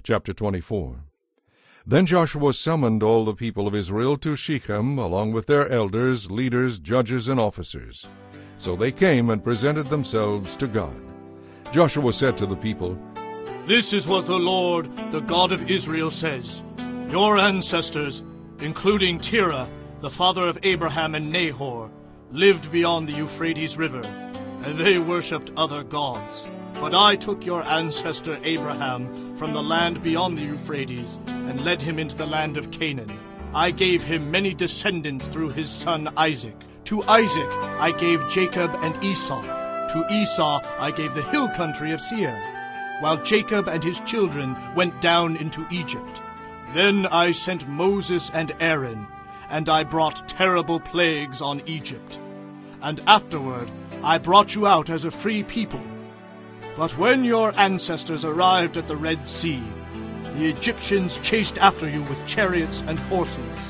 Chapter 24. Then Joshua summoned all the people of Israel to Shechem, along with their elders, leaders, judges, and officers. So they came and presented themselves to God. Joshua said to the people, "This is what the Lord, the God of Israel, says. Your ancestors, including Terah, the father of Abraham and Nahor, lived beyond the Euphrates River, and they worshipped other gods. But I took your ancestor Abraham from the land beyond the Euphrates and led him into the land of Canaan. I gave him many descendants through his son Isaac. To Isaac I gave Jacob and Esau. To Esau I gave the hill country of Seir, while Jacob and his children went down into Egypt. Then I sent Moses and Aaron, and I brought terrible plagues on Egypt. And afterward I brought you out as a free people. But when your ancestors arrived at the Red Sea, the Egyptians chased after you with chariots and horses.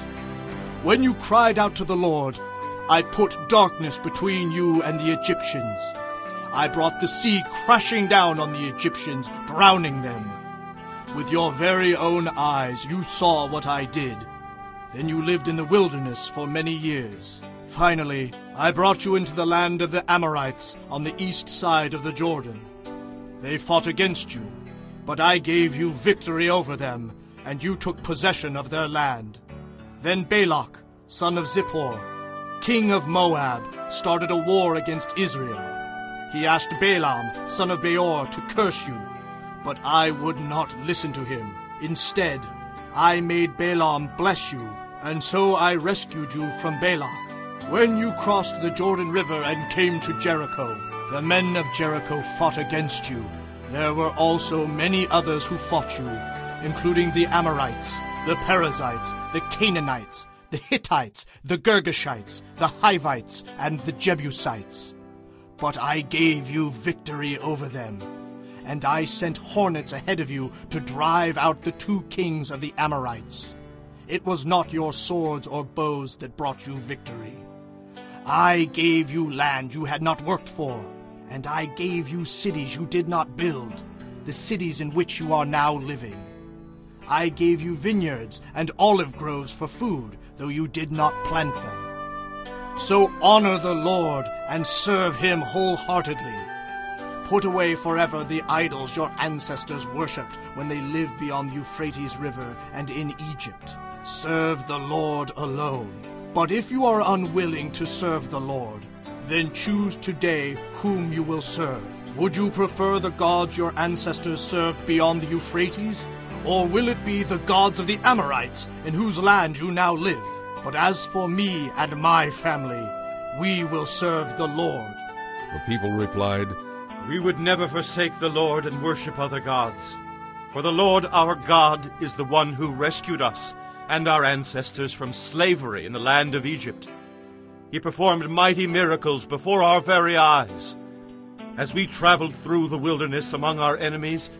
When you cried out to the Lord, I put darkness between you and the Egyptians. I brought the sea crashing down on the Egyptians, drowning them. With your very own eyes you saw what I did. Then you lived in the wilderness for many years. Finally, I brought you into the land of the Amorites on the east side of the Jordan. They fought against you, but I gave you victory over them, and you took possession of their land. Then Balak, son of Zippor, king of Moab, started a war against Israel. He asked Balaam, son of Beor, to curse you, but I would not listen to him. Instead, I made Balaam bless you, and so I rescued you from Balak. When you crossed the Jordan River and came to Jericho, the men of Jericho fought against you. There were also many others who fought you, including the Amorites, the Perizzites, the Canaanites, the Hittites, the Girgashites, the Hivites, and the Jebusites. But I gave you victory over them, and I sent hornets ahead of you to drive out the 2 kings of the Amorites. It was not your swords or bows that brought you victory. I gave you land you had not worked for, and I gave you cities you did not build, the cities in which you are now living. I gave you vineyards and olive groves for food, though you did not plant them. So honor the Lord and serve him wholeheartedly. Put away forever the idols your ancestors worshipped when they lived beyond the Euphrates River and in Egypt. Serve the Lord alone. But if you are unwilling to serve the Lord, then choose today whom you will serve. Would you prefer the gods your ancestors served beyond the Euphrates? Or will it be the gods of the Amorites in whose land you now live? But as for me and my family, we will serve the Lord." The people replied, "We would never forsake the Lord and worship other gods. For the Lord our God is the one who rescued us and our ancestors from slavery in the land of Egypt. He performed mighty miracles before our very eyes. As we traveled through the wilderness among our enemies,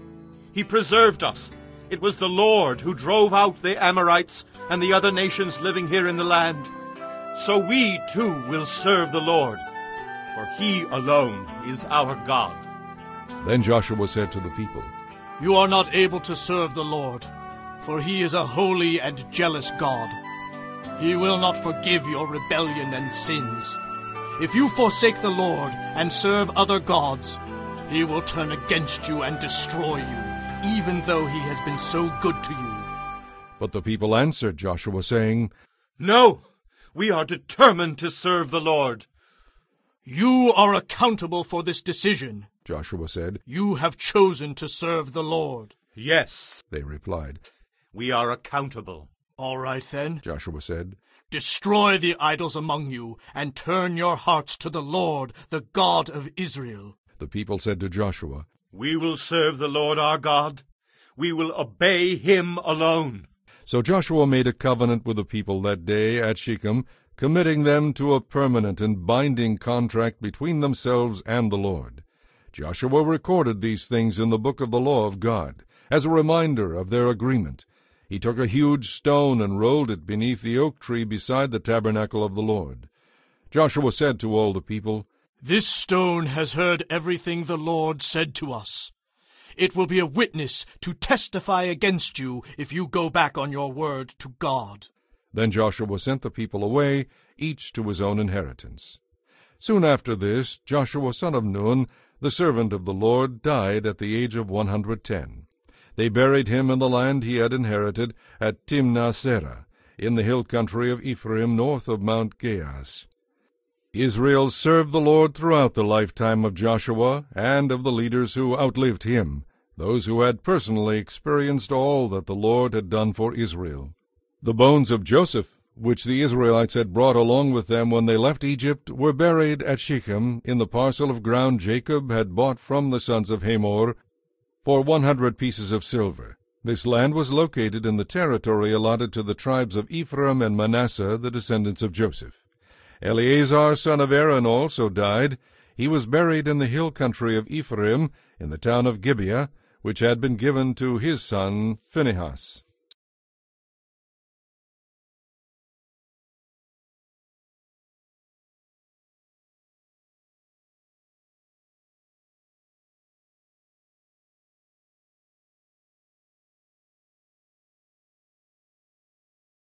he preserved us. It was the Lord who drove out the Amorites and the other nations living here in the land. So we too will serve the Lord, for he alone is our God." Then Joshua said to the people, "You are not able to serve the Lord, for he is a holy and jealous God. He will not forgive your rebellion and sins. If you forsake the Lord and serve other gods, he will turn against you and destroy you, even though he has been so good to you." But the people answered Joshua, saying, "No, we are determined to serve the Lord." "You are accountable for this decision," Joshua said. "You have chosen to serve the Lord." "Yes," they replied. "We are accountable." "All right then," Joshua said. "Destroy the idols among you, and turn your hearts to the Lord, the God of Israel." The people said to Joshua, "We will serve the Lord our God. We will obey him alone." So Joshua made a covenant with the people that day at Shechem, committing them to a permanent and binding contract between themselves and the Lord. Joshua recorded these things in the book of the law of God, as a reminder of their agreement. He took a huge stone and rolled it beneath the oak tree beside the tabernacle of the Lord. Joshua said to all the people, "This stone has heard everything the Lord said to us. It will be a witness to testify against you if you go back on your word to God." Then Joshua sent the people away, each to his own inheritance. Soon after this, Joshua son of Nun, the servant of the Lord, died at the age of 110. They buried him in the land he had inherited at Timnath-serah, in the hill country of Ephraim, north of Mount Gaas. Israel served the Lord throughout the lifetime of Joshua and of the leaders who outlived him, those who had personally experienced all that the Lord had done for Israel. The bones of Joseph, which the Israelites had brought along with them when they left Egypt, were buried at Shechem in the parcel of ground Jacob had bought from the sons of Hamor for 100 pieces of silver. This land was located in the territory allotted to the tribes of Ephraim and Manasseh, the descendants of Joseph. Eleazar son of Aaron also died. He was buried in the hill country of Ephraim, in the town of Gibeah, which had been given to his son Phinehas.